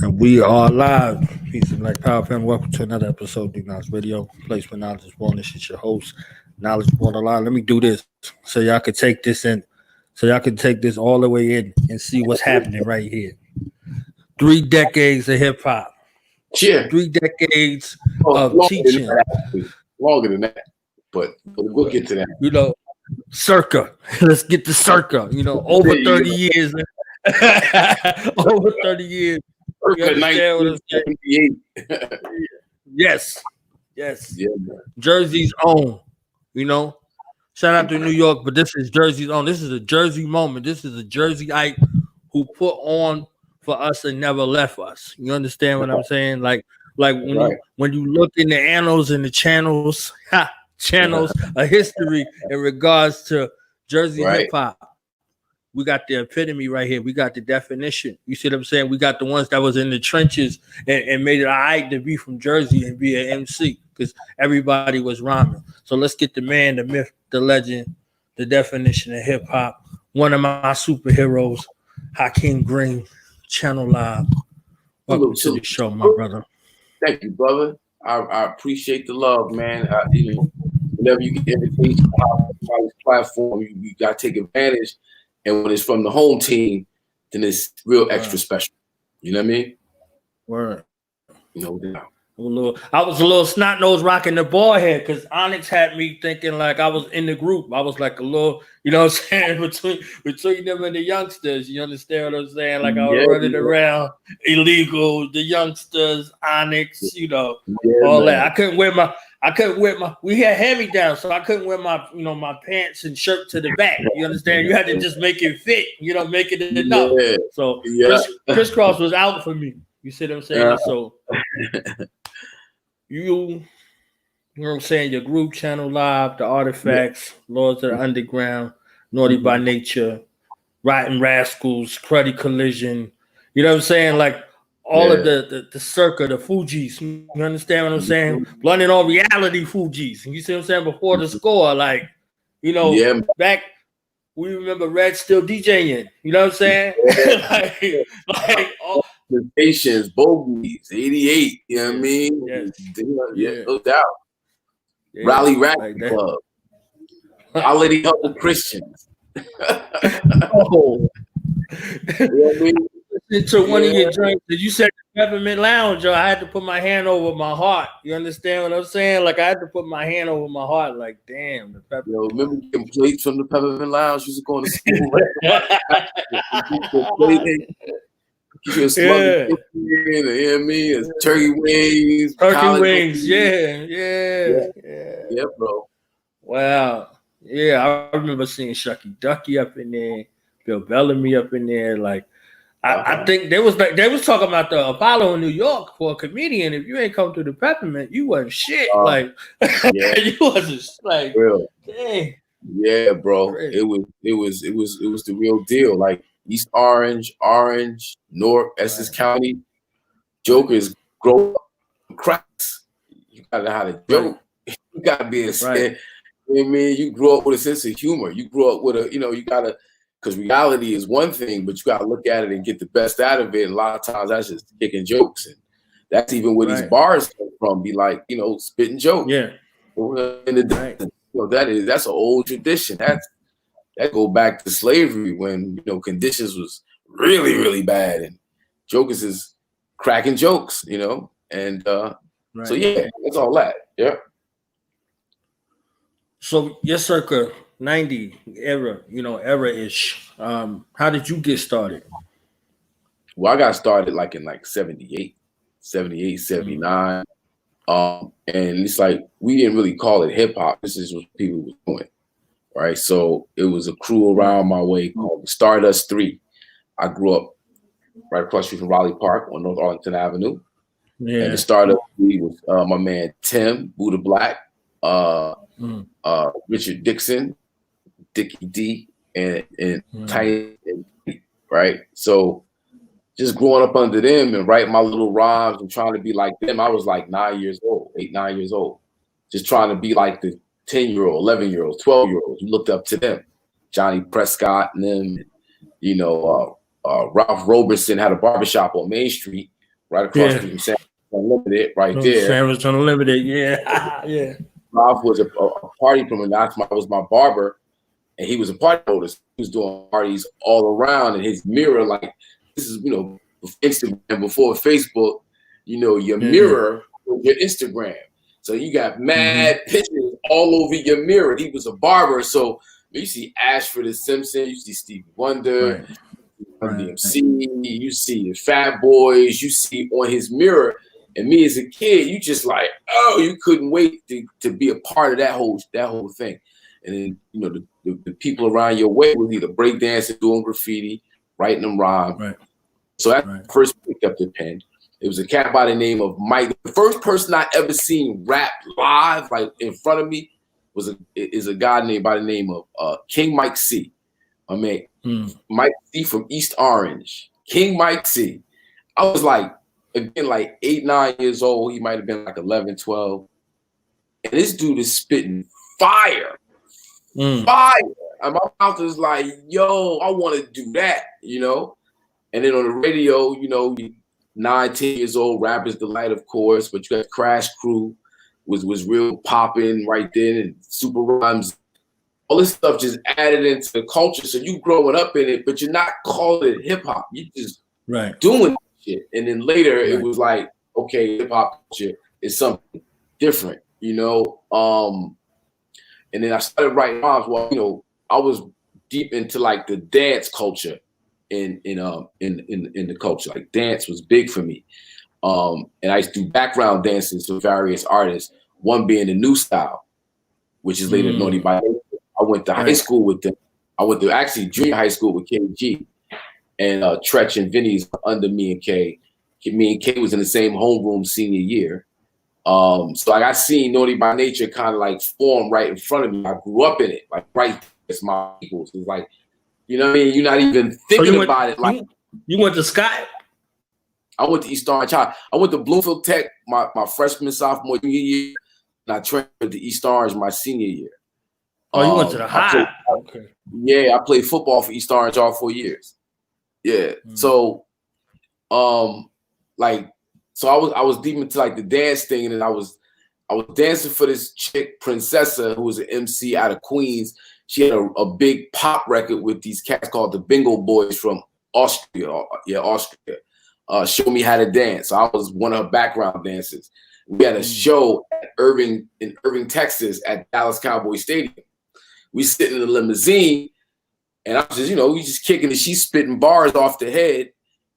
And we are live. Peace and Black Power Fam. Welcome to another episode of Knowledge Radio. Place where knowledge is born. This is your host, Knowledge Borderline. Let me do this so y'all can take this in, so y'all can take this all the way in and see what's happening right here. 3 decades of hip hop. Yeah. 3 decades of teaching. Longer than that, but we'll get to that. You know, circa. Let's get to circa. You know, over 30 years. Over 30 years. You understand what I'm saying? Yes. Yeah, Jersey's own. You know, shout out to New York, but this is Jersey's own. This is a Jersey moment. This is a Jerseyite who put on for us and never left us. You understand what I'm saying? Like when you look in the annals and the channels of history in regards to Jersey hip hop, we got the epitome right here. We got the definition. You see what I'm saying? We got the ones that was in the trenches and made it all right to be from Jersey and be an MC because everybody was rhyming. So let's get the man, the myth, the legend, the definition of hip hop. One of my superheroes, Hakim Green, Channel Live. Welcome to the show, my brother. Thank you, brother. I appreciate the love, man. Whenever you get invitation on this platform, you got to take advantage. And when it's from the home team, then it's real extra special. You know what I mean? Word. No doubt. I was a little snot nose rocking the ball head because Onyx had me thinking like I was in the group. I was like a little, you know what I'm saying, between them and the youngsters. You understand what I'm saying? Like I was running around illegal, the youngsters, Onyx, you know, all that. I couldn't wear my. We had hand-me-downs, so I couldn't wear my pants and shirt to the back. You understand? You had to just make it fit. You know, make it enough. Yeah. So crisscross was out for me. You see what I'm saying? So you know what I'm saying? Your group, Channel Live, the Artifacts, Lords of the Underground, Naughty by Nature, Rotten Rascals, Cruddy Collision. You know what I'm saying? Like all of the circa, the Fugees. You understand what I'm saying? London on reality Fugees. You see what I'm saying? Before the score, like, you know, back we remember Red still DJing. You know what I'm saying? like all the stations, Bogies, 88. You know what I mean? Yes. No doubt. Yeah, Rally Rap Club. Our Lady Help the Christians. You know what I mean? Into one of your drinks, you said the Peppermint Lounge, I had to put my hand over my heart. You understand what I'm saying? Like I had to put my hand over my heart. Like, damn, the Peppermint. Remember getting plates from the Peppermint Lounge? You was going to school. You a slug you know what I mean? It's turkey wings. Yeah, bro. Wow. Yeah, I remember seeing Shucky Ducky up in there, Bill Bellamy up in there. Like, I think they was talking about the Apollo in New York for a comedian. If you ain't come to the Peppermint, you wasn't shit. You wasn't like real. Dang. Yeah, bro. Crazy. It was the real deal. Like East Orange, North Essex County, jokers grow up cracks. You gotta know how to joke. You gotta be a you know what I mean? You grew up with a sense of humor. You grew up with you gotta, because reality is one thing, but you gotta look at it and get the best out of it. And a lot of times that's just kicking jokes. And that's even where these bars come from, be like, spitting jokes. Yeah. That's an old tradition. That go back to slavery when conditions was really, really bad, and jokers is cracking jokes, and so it's all that. Yeah. So your circa 90 era-ish. How did you get started? Well, I got started like in 78, 79. And it's like we didn't really call it hip hop. This is what people were doing. Right. So it was a crew around my way called Stardust 3. I grew up right across the street from Raleigh Park on North Arlington Avenue. Yeah. And the Stardust 3 was my man Tim, Buddha Black, Richard Dixon, Dickie D, and Tiny, right? So just growing up under them and writing my little rhymes and trying to be like them, I was like 9 years old, 8, 9 years old. Just trying to be like the 10-year-old, 11-year-olds, 12-year-olds. You looked up to them. Johnny Prescott and them, Ralph Roberson had a barbershop on Main Street right across from Sandwich Unlimited, right there. Sandwich Unlimited, yeah, yeah. Ralph was a party promoter. I was my barber, and he was a party promoter. So he was doing parties all around, and his mirror, like this is Instagram before Facebook. Your mirror was your Instagram. So you got mad pictures all over your mirror. He was a barber, so you see Ashford and Simpson, you see Stevie Wonder, DMC, you see the Fat Boys, you see on his mirror. And me as a kid, you just like, you couldn't wait to be a part of that whole thing. And then the people around your way was either breakdancing, doing graffiti, writing them rhymes. Right. So I first picked up the pen. It was a cat by the name of Mike. The first person I ever seen rap live, like in front of me, is a guy named by the name of King Mike C. I mean, Mike C from East Orange. King Mike C. I was like, again, like 8, 9 years old. He might have been like 11, 12. And this dude is spitting fire. Fire. And my mouth is like, yo, I want to do that, And then on the radio, 9, 10 years old, Rapper's Delight, of course, but you got Crash Crew was real popping right then, and Super Rhymes. All this stuff just added into the culture. So you growing up in it, but you're not calling it hip hop. You just doing shit. And then later it was like, okay, hip hop culture is something different, And then I started writing rhymes. Well, I was deep into like the dance culture in the culture. Like dance was big for me. And I used to do background dances for various artists, one being the New Style, which is later Naughty by Nature. I went to high school with them. I went to actually junior high school with KG, and Treach and Vinny's under me and K. Me and K was in the same homeroom senior year. So I got seen Naughty by Nature kind of like form right in front of me. I grew up in it, like right. It's my equals. It's like, what I mean? You're not even thinking about it. Like you went to Scott. I went to East Orange High. I went to Bloomfield Tech my freshman, sophomore, junior year, and I transferred to East Orange my senior year. Oh, you went to the high. Okay. Yeah, I played football for East Orange all 4 years. Yeah. So, so I was deep into like the dance thing, and then I was dancing for this chick, Princessa, who was an MC out of Queens. She had a big pop record with these cats called the Bingo Boys from Austria. Yeah, Austria. Show me how to dance. So I was one of her background dancers. We had a show at Irving, Texas at Dallas Cowboy Stadium. We sitting in the limousine, and I was just, we just kicking it. She's spitting bars off the head,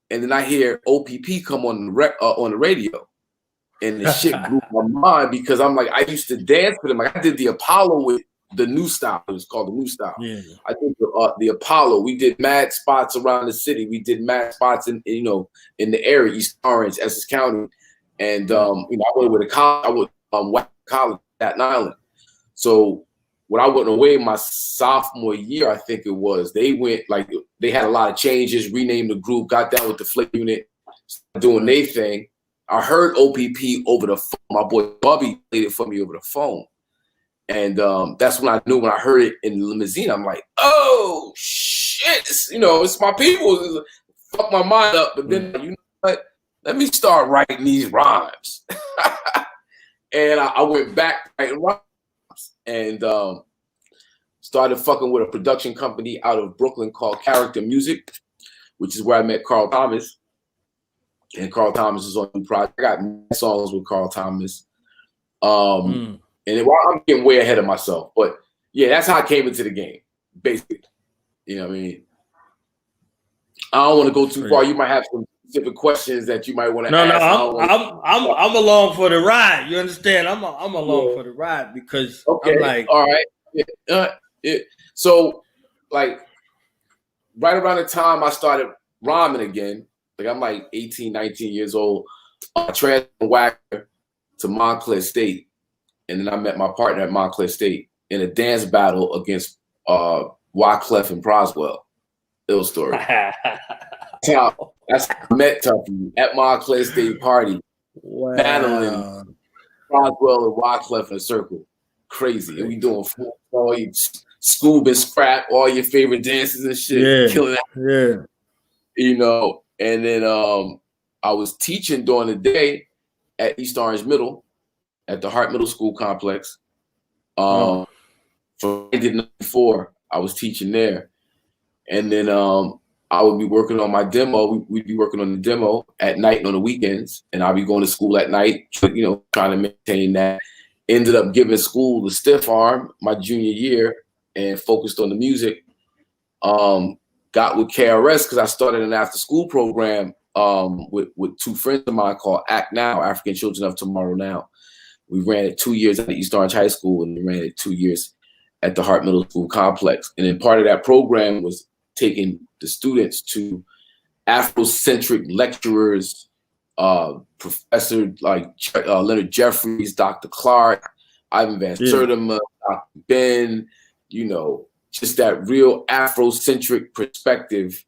and then I hear OPP come on the radio, and the shit blew my mind because I'm like, I used to dance with him. Like I did the Apollo with the New Style. It was called the New Style. Yeah. I did the Apollo. We did mad spots around the city. We did mad spots in the area, East Orange, Essex County, and I went with a college. I went college, Staten Island. So when I went away my sophomore year, I think it was, they had a lot of changes, renamed the group, got down with the Flick Unit, doing their thing. I heard OPP over the phone. My boy Bubby played it for me over the phone. And that's when I knew, when I heard it in the limousine, I'm like, oh, shit, it's my people. It fuck my mind up. But then, you know what? Let me start writing these rhymes. And I went back writing rhymes. And started fucking with a production company out of Brooklyn called Character Music, which is where I met Carl Thomas. And Carl Thomas is on the project. I got songs with Carl Thomas. And then, I'm getting way ahead of myself. But yeah, that's how I came into the game, basically. You know what I mean? I don't want to go too far. You might have some specific questions that you might want to ask. I'm along for the ride. You understand? I'm along for the ride because I'm like, all right. Yeah. So, like, right around the time I started rhyming again, like I'm like 18, 19 years old, I transferred from Wacker to Montclair State. And then I met my partner at Montclair State in a dance battle against Wyclef and Proswell. Ill story. That's how I met Tuffy at Montclair State party. Wow. Battling Proswell and Wyclef in a circle. Crazy. And we doing all your Scoob and Scrap, all your favorite dances and shit. Yeah. Killing that. Yeah. And then I was teaching during the day at East Orange Middle, at the Hart Middle School complex. From 1994, I was teaching there. And then I would be working on my demo. We'd be working on the demo at night and on the weekends. And I'd be going to school at night, you know, trying to maintain that. Ended up giving school the stiff arm my junior year and focused on the music. Got with KRS because I started an after school program with two friends of mine called Act Now, African Children of Tomorrow Now. We ran it 2 years at East Orange High School, and we ran it 2 years at the Hart Middle School complex. And then part of that program was taking the students to Afrocentric lecturers, Professor like Leonard Jeffries, Dr. Clark, Ivan Van Sertima, Dr. Ben, you know, just that real Afrocentric perspective.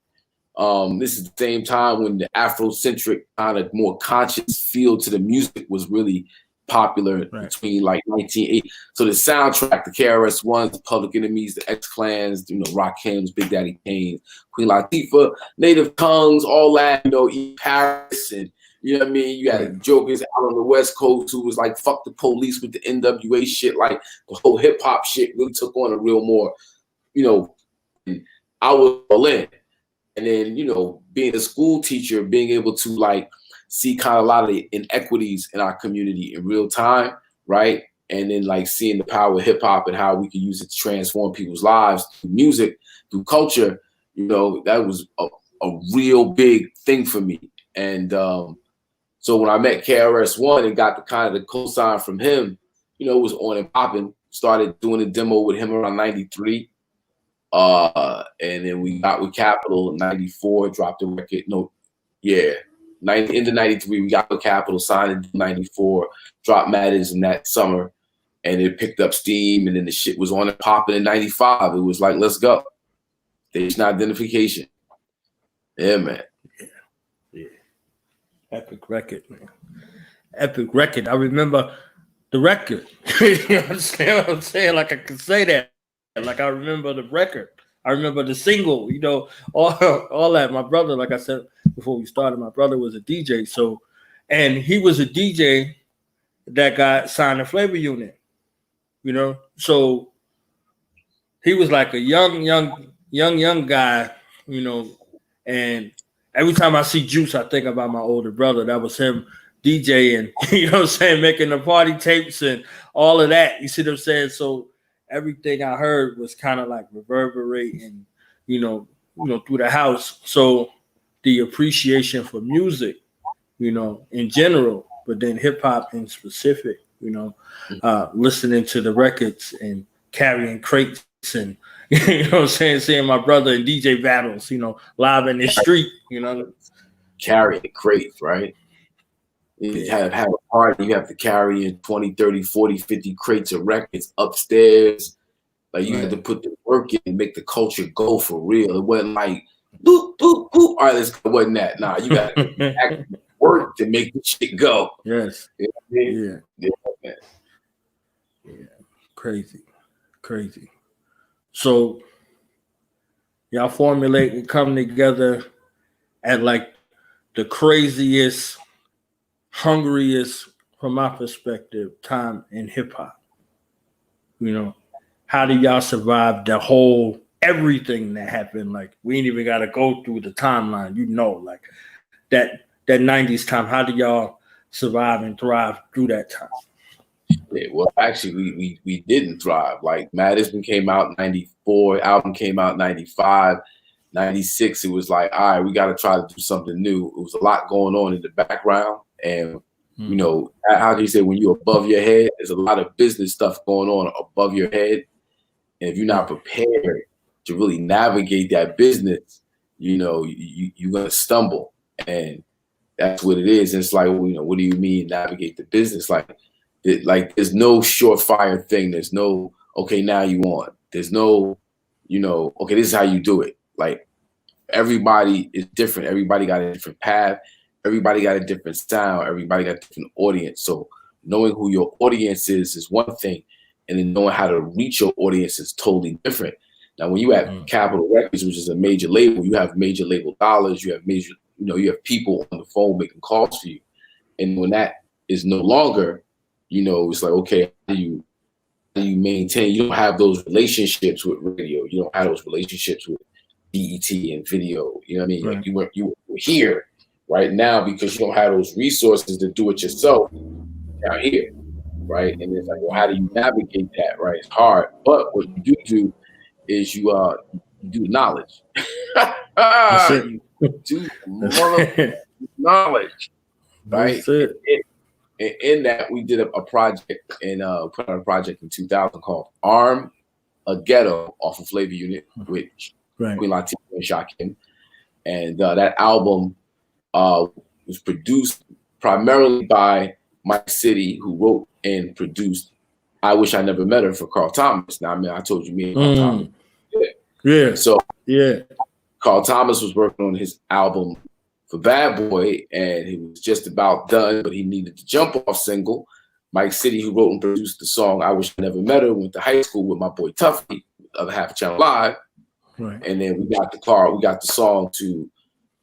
This is the same time when the Afrocentric kind of more conscious feel to the music was really popular between like 1980. So the soundtrack, the KRS-Ones, the Public Enemies, the X-Clans, you know, Rakim's, Big Daddy Kane, Queen Latifah, Native Tongues, all that, you know, E. Paris, and you know what I mean? You had jokers out on the West Coast who was like, fuck the police with the NWA shit. Like the whole hip hop shit really took on a real more, you know, I was all in. And then, you know, being a school teacher, being able to like see kind of a lot of the inequities in our community in real time, right? And then like seeing the power of hip hop and how we can use it to transform people's lives through music, through culture, you know, that was a real big thing for me. And so when I met KRS-One and got the kind of the cosign from him, you know, it was on and popping. Started doing a demo with him around 93. And then we got with Capitol in 94, dropped the record. Into 93, we got with Capitol, signed in 94, dropped Matters in that summer, and it picked up steam, and then the shit was on and popping in 95. It was like, let's go. Station identification. Yeah, man. Yeah. Epic record, man. Epic record. I remember the record. You know what I'm saying? Like I can say that. Like I remember the record. I remember the single, you know, all that. My brother, like I said before we started, my brother was a DJ. So, and he was a DJ that got signed to Flavor Unit, you know. So he was like a young guy, you know. And every time I see Juice, I think about my older brother. That was him DJing, you know what I'm saying, making the party tapes and all of that. You see what I'm saying? So everything I heard was kind of like reverberating, you know, through the house. So the appreciation for music, you know, in general, but then hip hop in specific, you know, listening to the records and carrying crates and, you know what I'm saying, seeing my brother in DJ battles, you know, live in the street, you know. Carrying crates, right? You have a party, you have to carry in 20, 30, 40, 50 crates of records upstairs. Like you had to put the work in and make the culture go for real. It wasn't like, boop, boop, boop. All right, let's go. It wasn't that. Nah, you got to actually work to make the shit go. Yes. You know what I mean? Yeah. Crazy. So y'all formulate and come together at like the craziest, hungriest, from my perspective, time in hip hop. You know, how do y'all survive the whole everything that happened? Like we ain't even got to go through the timeline, you know, like that 90s time. How do y'all survive and thrive through that time? Yeah, well, actually, we didn't thrive. Like Madison came out in 94, album came out in 95, 96. It was like, all right, we got to try to do something new. It was a lot going on in the background. And, you know, how do you say, when you're above your head, there's a lot of business stuff going on above your head. And if you're not prepared to really navigate that business, you know, you're going to stumble. And that's what it is. And it's like, well, you know, what do you mean navigate the business? Like there's no surefire thing. There's no, okay, now you on. There's no, you know, okay, this is how you do it. Like everybody is different. Everybody got a different path. Everybody got a different sound. Everybody got a different audience. So knowing who your audience is one thing. And then knowing how to reach your audience is totally different. Now, when you have Capitol Records, which is a major label, you have major label dollars, you have major you know, you have people on the phone making calls for you. And when that is no longer, you know, it's like, okay, how do you maintain? You don't have those relationships with radio. You don't have those relationships with BET and video. You know what I mean? Right. Like you were here right now because you don't have those resources to do it yourself down here, right? And it's like, well, how do you navigate that? Right? It's hard. But what you do is you do knowledge. You do knowledge, right? And in that, we did a project and put out a project in 2000 called Arm a Ghetto off of Flavor Unit, which Queen Latifah and Hakim. And that album was produced primarily by Mike City, who wrote and produced I Wish I Never Met Her for Carl Thomas. Now, I mean, I told you me and Carl Thomas. Yeah. So Carl Thomas was working on his album for Bad Boy, and he was just about done, but he needed the jump off single. Mike City, who wrote and produced the song I Wish I Never Met Her, went to high school with my boy Tuffy of Half Channel Live. Right. And then we got the song to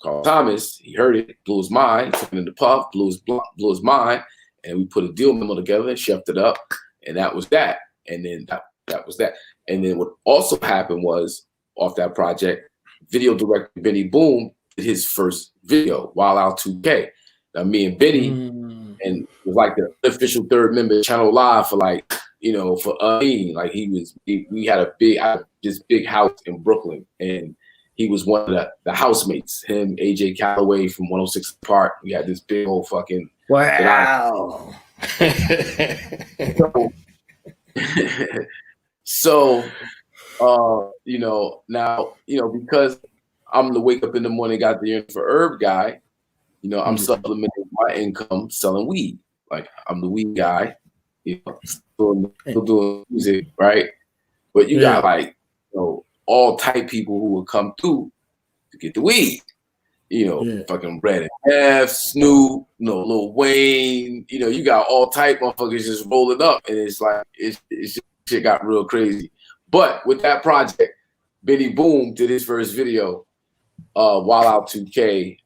Carl Thomas. He heard it, blew his mind, took it in the puff, blew his mind, and we put a deal memo together and shoved it up, and that was that. And then that was that. And then what also happened was, off that project, video director Benny Boom did his first video, Wild Out 2K. Now me and Benny, and it was like the official third member of Channel Live for like, you know, for like we had this big house in Brooklyn, and he was one of the housemates. Him, AJ Calloway from 106 Park. We had this big old fucking wow. So, you know, now, you know, because I'm the wake up in the morning, got the for herb guy, you know, I'm supplementing my income selling weed. Like, I'm the weed guy, you know, still doing music, right? But you got like, you know, all type people who will come through to get the weed. You know, fucking Red and F, Snoop, you know, Lil Wayne, you know, you got all type motherfuckers just rolling up, and it's like shit got real crazy. But with that project, Benny Boom did his first video, Wild Out 2K,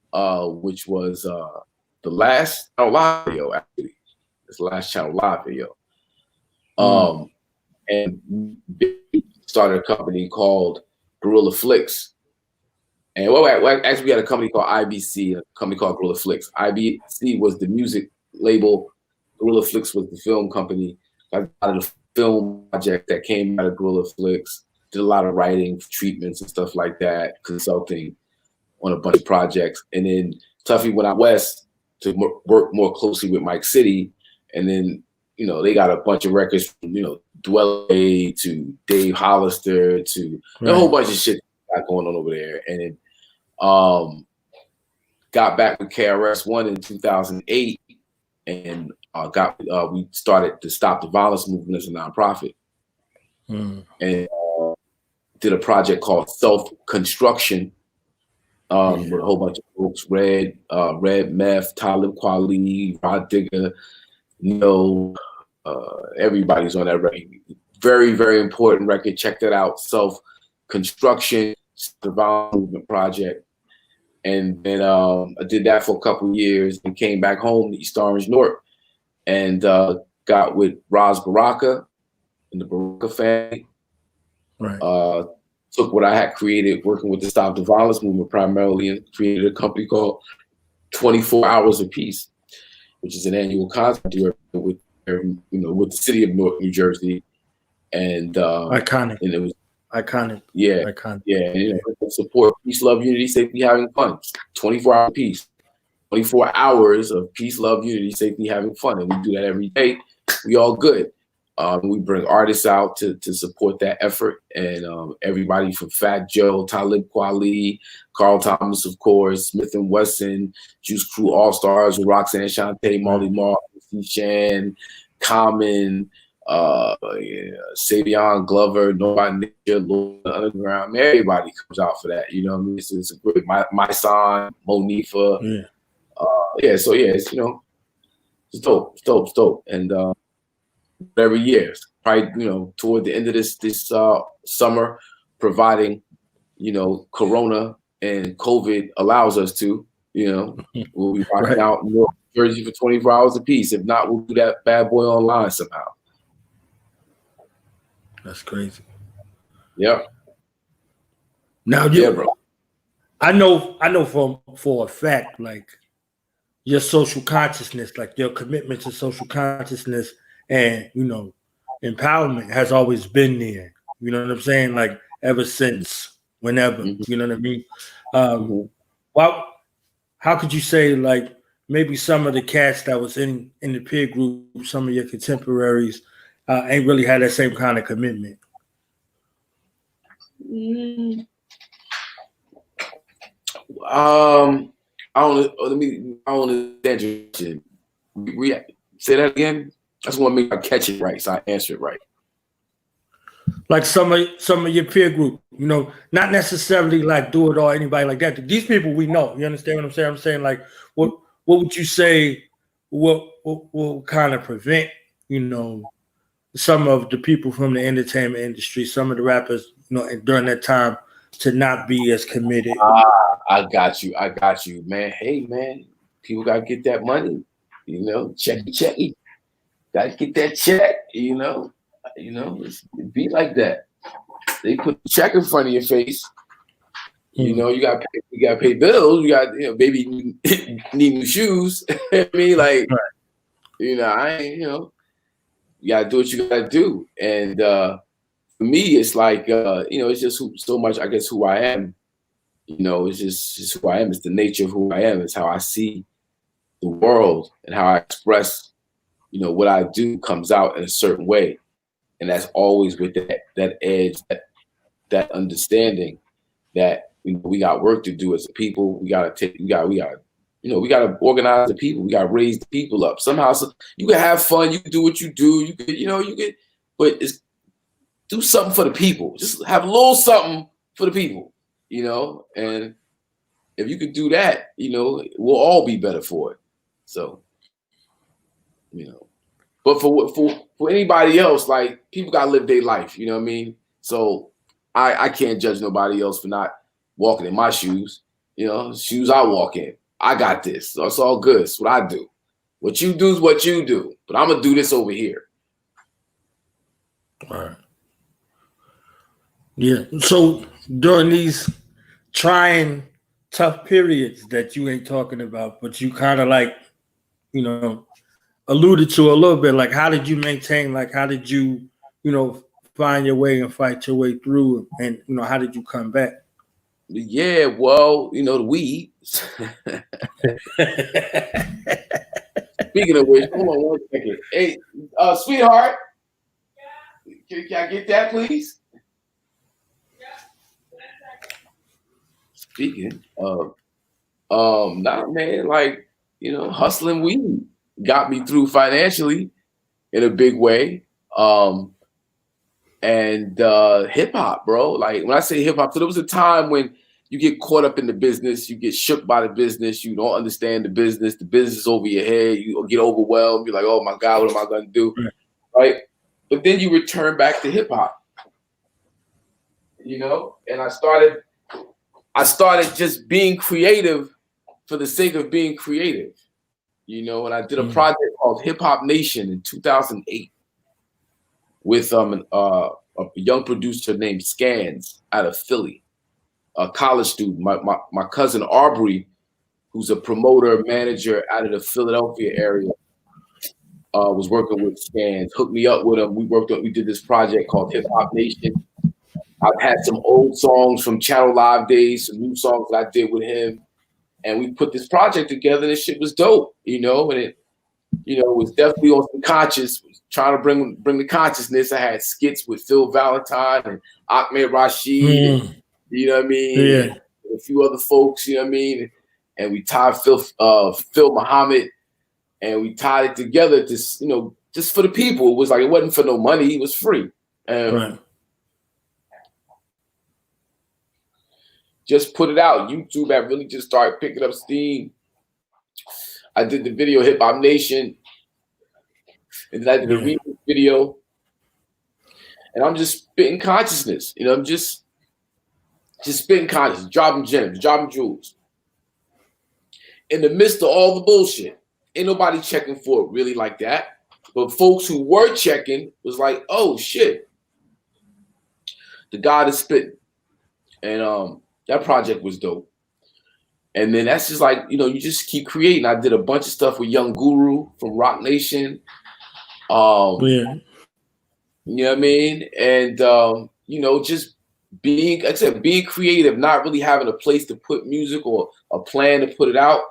which was the last live video, actually. It's the last Channel Live video. And Benny started a company called Guerrilla Flicks. And actually, we had a company called IBC, a company called Guerrilla Flicks. IBC was the music label. Guerrilla Flicks was the film company. I got a film project that came out of Guerrilla Flicks. Did a lot of writing, treatments, and stuff like that, consulting on a bunch of projects. And then Tuffy went out west to work more closely with Mike City. And then, you know, they got a bunch of records from, you know, Dwelle to Dave Hollister to a whole bunch of shit got going on over there. And then got back with KRS-One in 2008, and we started to Stop the Violence movement as a nonprofit, and did a project called Self Construction with a whole bunch of folks: Red Meth, Talib Kweli, Rod Digger, you know, everybody's on that record. Very, very important record. Check that out. Self Construction, the Violence Movement project. And then I did that for a couple of years and came back home to East Orange North and got with Roz Baraka and the Baraka family. Took what I had created working with the Stop the Violence movement primarily and created a company called 24 Hours of Peace, which is an annual concert with the city of Newark, New Jersey. And iconic. And it was iconic. Yeah. Iconic. Yeah. You know, support peace, love, unity, safety, having fun. 24 hour peace. 24 hours of peace, love, unity, safety, having fun. And we do that every day. We all good. We bring artists out to support that effort. And everybody from Fat Joe, Talib Kweli, Carl Thomas, of course, Smith & Wesson, Juice Crew All-Stars with Roxanne Shante, Marley Marl, Shan, Common, Savion Glover, Nobody Ninja, Lord Underground. Everybody comes out for that. You know what I mean? It's a great my son, Monifa. So it's, you know, it's dope. And every year, probably, you know, toward the end of this summer, providing, you know, Corona and COVID allows us to, You know, we'll be rocking out in New York, Jersey for 24 hours apiece. If not, we'll do that bad boy online somehow. That's crazy. Yep. Now, bro. I know for a fact, like your social consciousness, like your commitment to social consciousness and, you know, empowerment has always been there. You know what I'm saying? Like ever since whenever, you know what I mean? How could you say, like, maybe some of the cats that was in the peer group, some of your contemporaries, ain't really had that same kind of commitment? I don't understand you. Say that again. I just want to make sure I catch it right, so I answer it right. Like some of your peer group, you know, not necessarily like Do It All, anybody like that. These people we know. You understand what I'm saying? I'm saying, like, what would you say? What kind of prevent, you know, some of the people from the entertainment industry, some of the rappers, you know, during that time, to not be as committed? I got you, man. Hey, man, people gotta get that money, you know. Checky. Gotta get that check, you know. It be like that. They put the check in front of your face. You know, you gotta pay bills. You got, you know, baby need new shoes. I mean, like, you know, I ain't, you know, you gotta do what you gotta do. And for me, it's like, you know, it's just so much, I guess, who I am. You know, it's just who I am. It's the nature of who I am. It's how I see the world and how I express, you know, what I do comes out in a certain way. And that's always with that edge, that understanding that, you know, we got work to do as a people. We gotta organize the people. We gotta raise the people up. Somehow, you can have fun, you can do what you do, but do something for the people. Just have a little something for the people, you know. And if you could do that, you know, we'll all be better for it. So, you know. But for anybody else, like, people gotta live their life, you know what I mean? So I can't judge nobody else for not walking in my shoes, you know, shoes I walk in. I got this. So it's all good. It's what I do. What you do is what you do. But I'm gonna do this over here. All right. Yeah. So during these trying, tough periods that you ain't talking about, but you kind of, like, you know, alluded to a little bit, like, how did you maintain, like, how did you, you know, find your way and fight your way through, and, you know, how did you come back? Yeah, well, you know, the weed. Speaking of which, hold on 1 second. Hey, sweetheart, can I get that, please? Speaking of, nah, man, like, you know, hustling weed got me through financially in a big way. And hip hop, bro. Like, when I say hip hop, so there was a time when you get caught up in the business, you get shook by the business, you don't understand the business is over your head, you get overwhelmed, you're like, oh my God, what am I gonna do? Right? But then you return back to hip hop. You know, and I started just being creative for the sake of being creative. You know, and I did a project called Hip Hop Nation in 2008 with a young producer named Scans out of Philly, a college student. My cousin Aubrey, who's a promoter manager out of the Philadelphia area, was working with Scans, hooked me up with him. We did this project called Hip Hop Nation. I've had some old songs from Channel Live days, some new songs that I did with him. And we put this project together, and this shit was dope, you know, and it, you know, was definitely on some conscious, trying to bring the consciousness. I had skits with Phil Valentine and Ahmed Rashid, you know what I mean? Yeah. And a few other folks, you know what I mean? And we tied Phil Muhammad, and we tied it together to, you know, just for the people. It was like, it wasn't for no money, it was free. Right. Just put it out. YouTube had really just started picking up steam. I did the video Hip Hop Nation, and then I did a remix video. And I'm just spitting consciousness. You know, I'm just spitting consciousness, dropping gems, dropping jewels. in the midst of all the bullshit. Ain't nobody checking for it really like that. But folks who were checking was like, oh shit, the God is spitting. And that project was dope. And then that's just like, you know, you just keep creating. I did a bunch of stuff with Young Guru from Rock Nation. You know what I mean? And you know, just being, like I said, being creative, not really having a place to put music or a plan to put it out,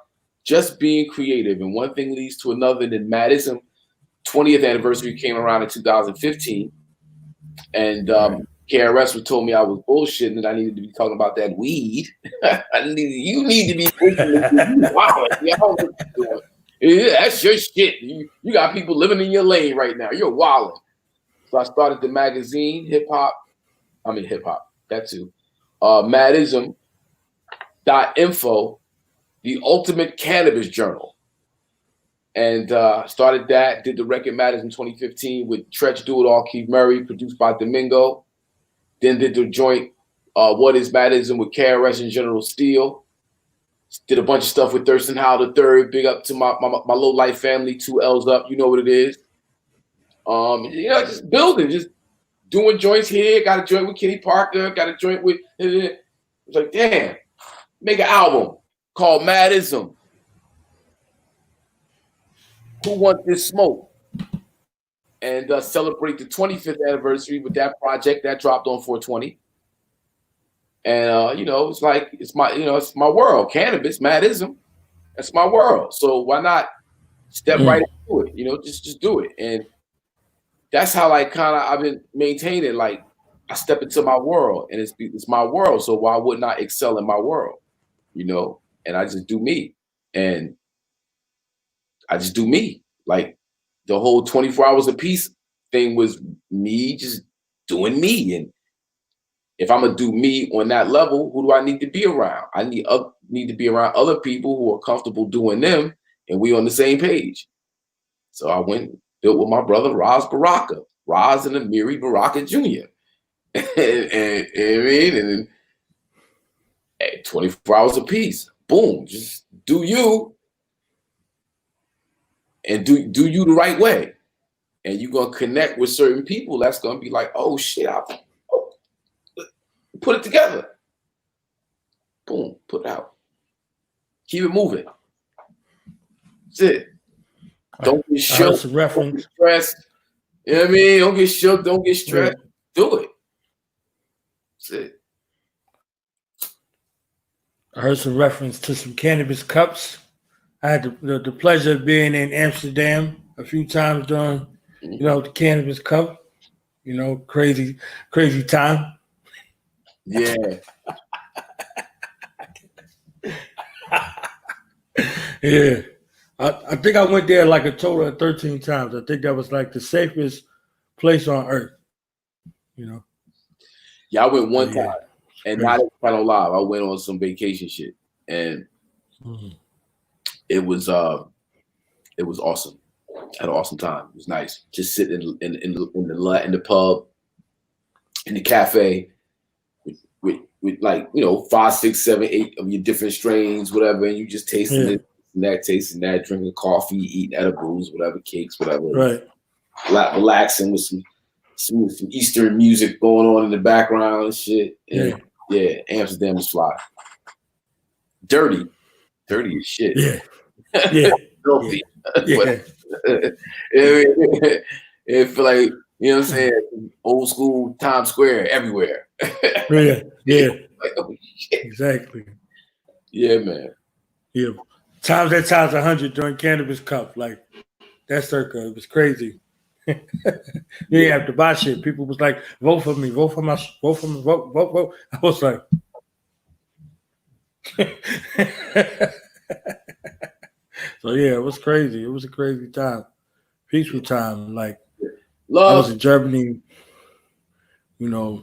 just being creative. And one thing leads to another. And then IZM 20th anniversary came around in 2015. And KRS told me I was bullshitting and I needed to be talking about that weed. You need to be wow, yeah, that's your shit. You got people living in your lane right now. You're wilding. So I started the magazine, hip hop, that too. Madism.info, the ultimate cannabis journal. And started that, did the record Matters in 2015 with Treach, Doitall, Keith Murray, produced by Domingo. Then did the joint What is Madism with KRS and General Steele. Did a bunch of stuff with Thirstin Howl III. Big up to my low life family, 2 L's up. You know what it is. You know, just building, just doing joints here. Got a joint with Kenny Parker. Got a joint with. It's like, damn, make an album called Madism. Who wants this smoke? And celebrate the 25th anniversary with that project that dropped on 420. And you know, it's like it's my world. Cannabis, Madism, that's my world. So why not step right into it? You know, just do it. And that's how like kind of I've been maintaining. Like I step into my world, and it's my world. So why wouldn't I excel in my world? You know, and I just do me, and I just do me. Like the whole 24 Hours of Peace thing was me just doing me. And if I'm gonna do me on that level, who do I need to be around? I need to be around other people who are comfortable doing them, and we on the same page. So I went built with my brother Roz Baraka, Roz and Amiri Baraka Jr. and 24 Hours of Peace. Boom, just do you. And do you the right way. And you're going to connect with certain people that's going to be like, oh, shit, put it together. Boom, put it out. Keep it moving. That's it. Don't get shook. Don't get stressed. You know what I mean? Don't get shook. Don't get stressed. Yeah. Do it. That's it. I heard some reference to some cannabis cups. I had the pleasure of being in Amsterdam a few times during, you know, the Cannabis Cup. You know, crazy time. Yeah. Yeah. I think I went there like a total of 13 times. I think that was like the safest place on earth. You know? Yeah, I went one time. And not in front of live. I went on some vacation shit. And it was awesome. I had an awesome time. It was nice. Just sitting in the pub, in the cafe, with like, you know, 5, 6, 7, 8 of your different strains, whatever, and you just tasting it, tasting that, drinking coffee, eating edibles, whatever, cakes, whatever. Right. Relaxing with some Eastern music going on in the background and shit. And yeah, Amsterdam was fly. Dirty as shit. Yeah. Yeah. Filthy. Yeah. It feel like, you know what I'm saying, old school Times Square everywhere. Yeah. Like, oh, shit. Exactly. Yeah, man. Yeah. Times 100 during Cannabis Cup. Like that circa, it was crazy. You didn't have to buy shit. People was like, vote for me, vote for me, vote. I was like, so yeah, it was crazy. It was a crazy time, peaceful time. Like love. I was in Germany, you know,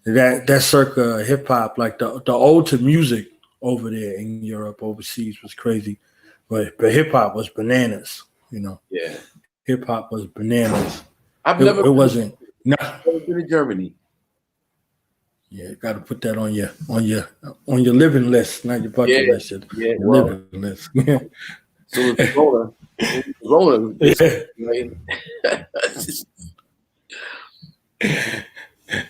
that circa hip hop, like the ode to music over there in Europe, overseas was crazy, but hip hop was bananas, you know. Yeah, hip hop was bananas. It wasn't. No, I've never been to Germany. Yeah, got to put that on your living list, not your bucket list. Your living list. So it's rolling. It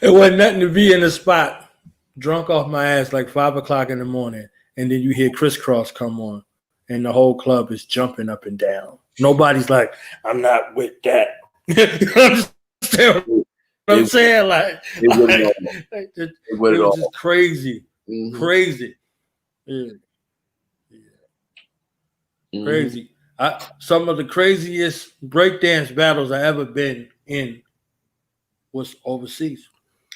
wasn't nothing to be in the spot, drunk off my ass like 5 o'clock in the morning, and then you hear Crisscross come on, and the whole club is jumping up and down. Nobody's like, I'm not with that. I'm saying? Like it was just crazy. Mm-hmm. Crazy. Yeah. Mm-hmm. Crazy. Some of the craziest breakdance battles I ever been in was overseas.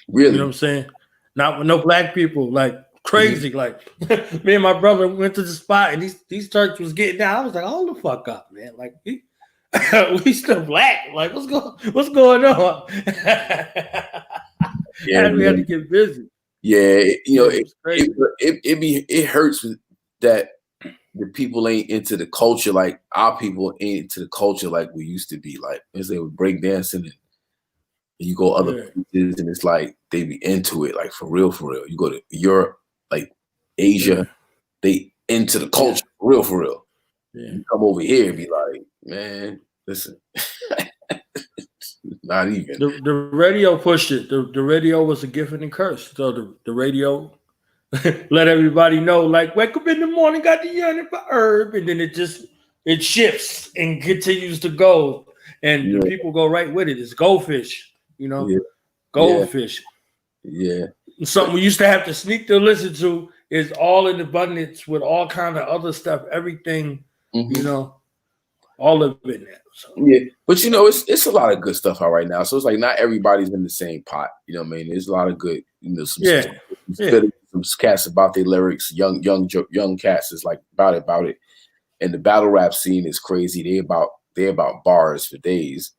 Really? You know what I'm saying? Not with no black people, like crazy. Mm-hmm. Like me and my brother went to the spot and these Turks was getting down. I was like, hold the fuck up, man. Like we still black. Like what's going on? Yeah, we had to get busy. Yeah, it hurts that the people ain't into the culture like our people ain't into the culture like we used to be. Like as they would break dancing and you go other places and it's like they be into it, like for real. You go to Europe, like Asia, they into the culture for real. Yeah. You come over here and be like, man, listen. Not even. The radio pushed it. The radio was a gift and a curse. So the radio let everybody know, like, wake up in the morning, got the yearning for herb, and then it shifts and continues to go. And the people go right with it. It's goldfish, you know? Yeah. Goldfish. Yeah. Something we used to have to sneak to listen to is All in Abundance with all kind of other stuff, everything, you know, all of it now. So. Yeah, but you know, it's a lot of good stuff out right now. So it's like not everybody's in the same pot. You know what I mean? There's a lot of good, you know, some cats about their lyrics, young cats is like about it. And the battle rap scene is crazy. They about bars for days.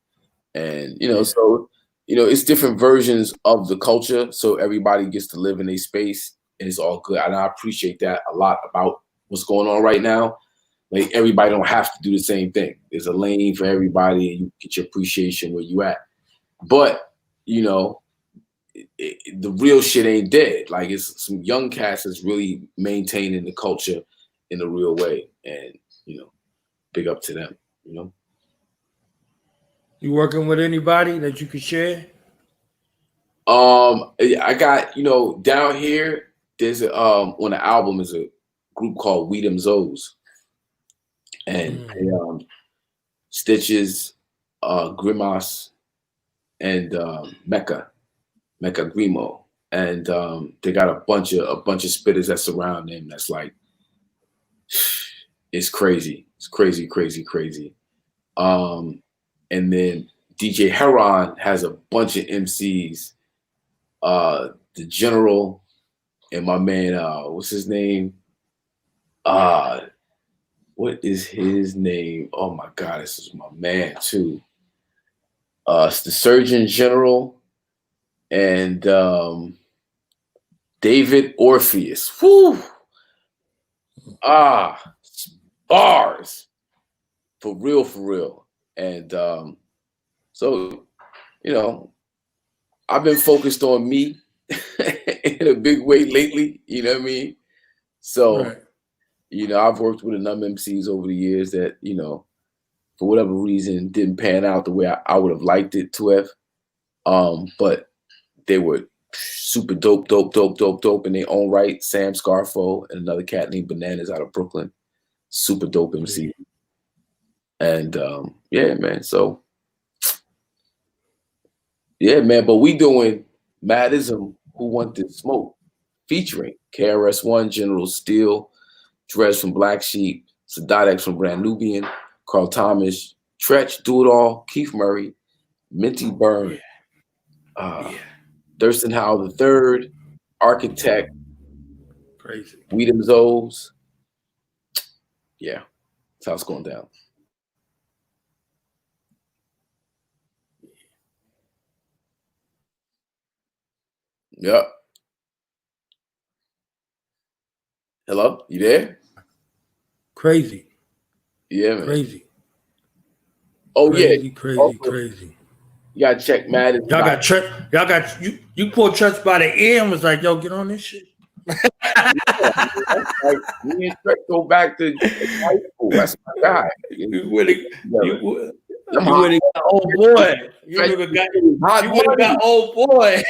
And you know, so you know, it's different versions of the culture. So everybody gets to live in a space and it's all good. And I appreciate that a lot about what's going on right now. Like everybody don't have to do the same thing. There's a lane for everybody, and you get your appreciation where you at. But you know, the real shit ain't dead. Like it's some young cats that's really maintaining the culture in a real way, and you know, big up to them. You know, you working with anybody that you could share? I got down here. There's on the album is a group called We Them Zoes. And Stitches, Grimace, and Mecca Grimo, and they got a bunch of spitters that surround them. That's like, it's crazy. It's crazy. And then DJ Heron has a bunch of MCs. The Jeryl and my man, what's his name? What is his name? Oh my God, this is my man too. It's the Surgeon General and David Orpheus. Whew. Bars. For real. And so, you know, I've been focused on me in a big way lately, you know what I mean? So, you know, I've worked with a number of MCs over the years that, you know, for whatever reason, didn't pan out the way I would have liked it to have. But they were super dope in their own right. Sam Scarfo and another cat named Bananas out of Brooklyn. Super dope MC. And yeah, man. So yeah, man. But we doing Madism, Who Want This Smoke, featuring KRS-One, General Steele, Dres from Blacksheep, Sadat X from Brand Nubian, Carl Thomas, Treach, Doitall, Keith Murray, Minty Byrne, Thirstin Howl III, Architect, crazy, We Them Zoes. Yeah, that's how it's going down. Yep. Hello, you there? Crazy. Yeah, man. Crazy. Oh, crazy, yeah. Crazy. You gotta check Mad. Y'all got church. Y'all got you pulled church by the ear and was like, "Yo, get on this shit." Like, me and Trey go back to high school. That's my guy. You would have got old boy. You would have got old boy.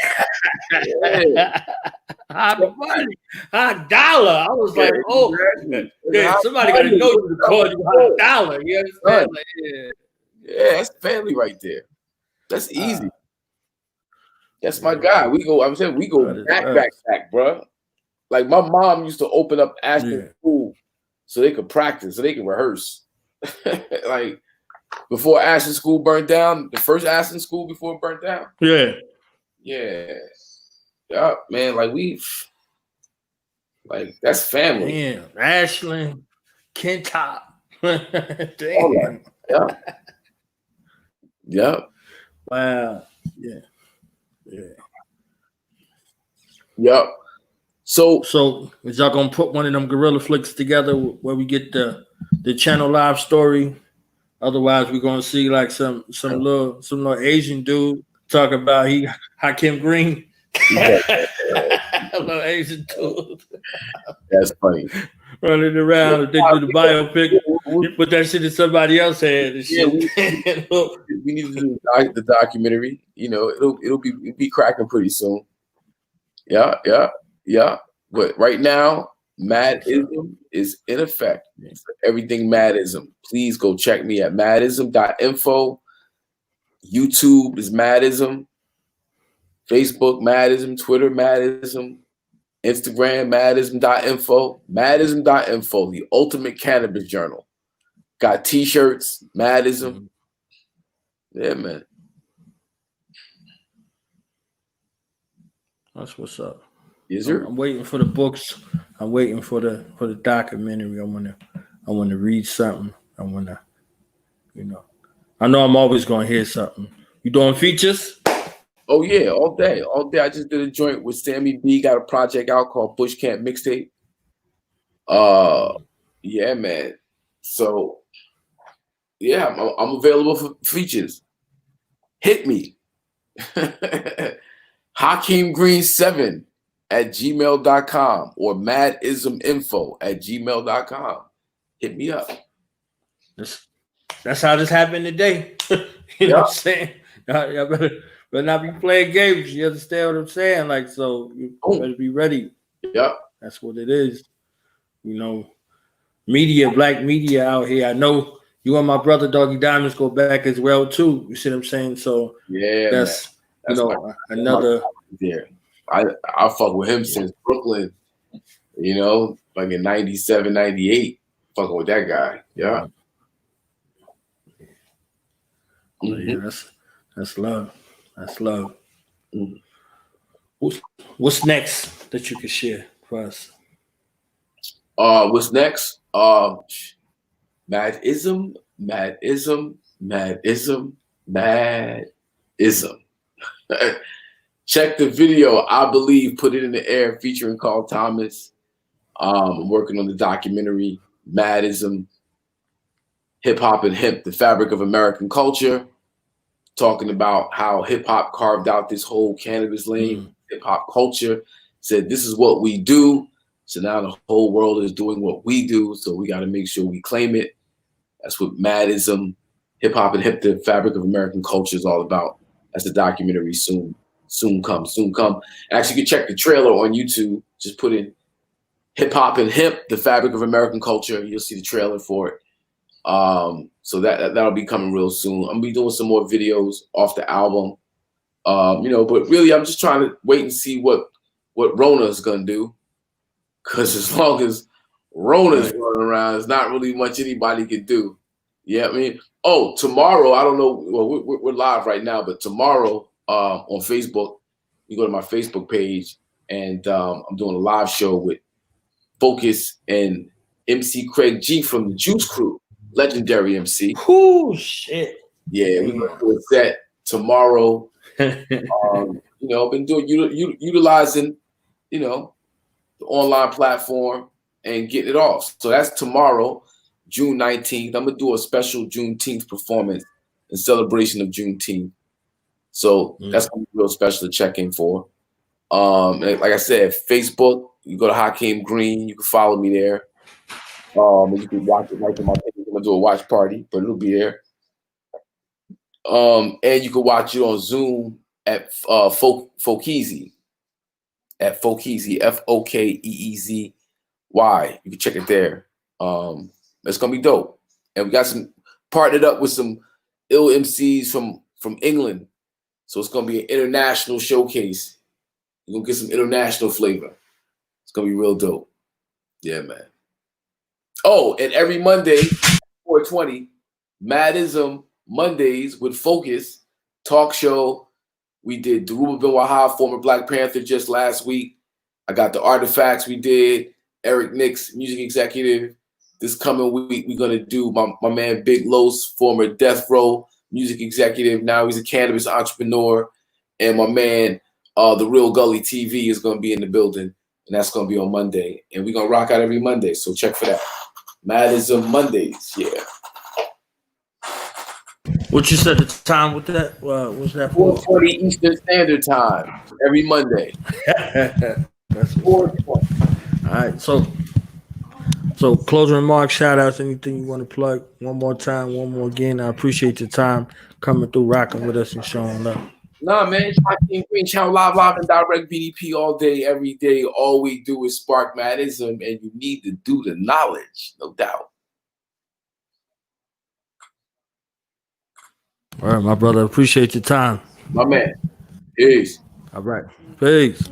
Hot money, hot dollar. I was like, oh, yeah, somebody got to know you to call you hot dollar. You understand? Like, yeah, that's family right there. That's easy. That's my guy. We go. I'm saying we go back, bro. Like my mom used to open up Ashton School so they could practice, so they could rehearse. Like before Ashton School burned down, the first Ashton School before it burned down. Yeah, man. Like that's family. Damn, Ashland, Kentop. Damn. Yeah. Wow. Yeah. Yep. So is y'all gonna put one of them gorilla flicks together where we get the channel live story? Otherwise, we're gonna see like some little Asian dude talk about Hakim Green. A little Asian dude. That's funny. Running around and they do the biopic. You put that shit in somebody else's head and shit. We need to do the documentary. You know, it'll be cracking pretty soon. Yeah. But right now, Madism is in effect. Everything Madism. Please go check me at madism.info. YouTube is Madism. Facebook Madism. Twitter Madism. Instagram madism.info. Madism.info, the ultimate cannabis journal. Got t-shirts, Madism. Yeah, man. That's what's up. Is there? I'm waiting for the books. I'm waiting for the documentary. I wanna read something. I wanna, I know I'm always gonna hear something. You doing features? Oh yeah, all day. I just did a joint with Sammy B. Got a project out called Bush Camp Mixtape. Yeah, man. So yeah, I'm available for features. Hit me. Hakim Green 7 at gmail.com or madisminfo@gmail.com. Hit me up. That's how this happened today. You know what I'm saying? Y'all better not be playing games. You understand what I'm saying? Like, so you better be ready. Yeah. That's what it is. Media, black media out here. I know you and my brother Doggy Diamonds go back as well too. You see what I'm saying? So yeah, that's another. Yeah, I fuck with him since Brooklyn. Like in 97, 98. Fucking with that guy. Yeah. Yeah, that's love. That's love. Mm-hmm. What's next that you can share for us? What's next? Madism. Check the video. I Believe, Put It in the Air, featuring Carl Thomas. I'm working on the documentary Madism, Hip Hop and Hemp, the Fabric of American Culture, talking about how hip hop carved out this whole cannabis lane. Hip hop culture said, this is what we do. So now the whole world is doing what we do. So we got to make sure we claim it. That's what Madism, Hip Hop and Hemp, the Fabric of American Culture is all about. That's the documentary soon come. Actually, you can check the trailer on YouTube. Just put in Hip Hop and Hemp, the Fabric of American Culture. You'll see the trailer for it. So that'll be coming real soon. I'm gonna be doing some more videos off the album. But really I'm just trying to wait and see what Rona is gonna do. Cause as long as Rona's running around, there's not really much anybody can do. Yeah, I mean, tomorrow, I don't know. Well, we're live right now, but tomorrow on Facebook, you go to my Facebook page, and I'm doing a live show with Focus and MC Craig G from the Juice Crew, legendary MC. Oh shit! Yeah, we're gonna do a set tomorrow. I've been doing utilizing, the online platform and getting it off. So that's tomorrow, June 19th. I'm gonna do a special Juneteenth performance in celebration of Juneteenth. So that's gonna be real special to check in for. Like I said, Facebook, you go to Hakim Green, you can follow me there. And you can watch it right to my page. I'm gonna do a watch party, but it'll be there. And you can watch it on Zoom at Fokeezy. At Fokeezy, Fokeezy. You can check it there. It's gonna be dope. And we got some partnered up with some ill MCs from England. So it's gonna be an international showcase. You're gonna get some international flavor. It's gonna be real dope. Yeah, man. Oh, and every Monday, 420, Madism Mondays with Focus talk show. We did Daruba bin Wahab, former Black Panther, just last week. I got the Artifacts we did. Eric Nix, music executive. This coming week, we're gonna do my man Big Los, former Death Row music executive. Now he's a cannabis entrepreneur. And my man, The Real Gully TV is gonna be in the building. And that's gonna be on Monday. And we're gonna rock out every Monday. So check for that. Madism Mondays, yeah. What you said the time with that? What's that for? 4:20 Eastern Standard Time every Monday. That's 4:20. All right, so closing remarks, shout outs, anything you want to plug? One more time, one more again. I appreciate your time coming through, rocking with us, and showing up. Nah, man, it's Hakim Green channel live and direct BDP all day, every day. All we do is spark madism, and you need to do the knowledge, no doubt. All right, my brother. Appreciate your time. My man. Peace. All right. Peace.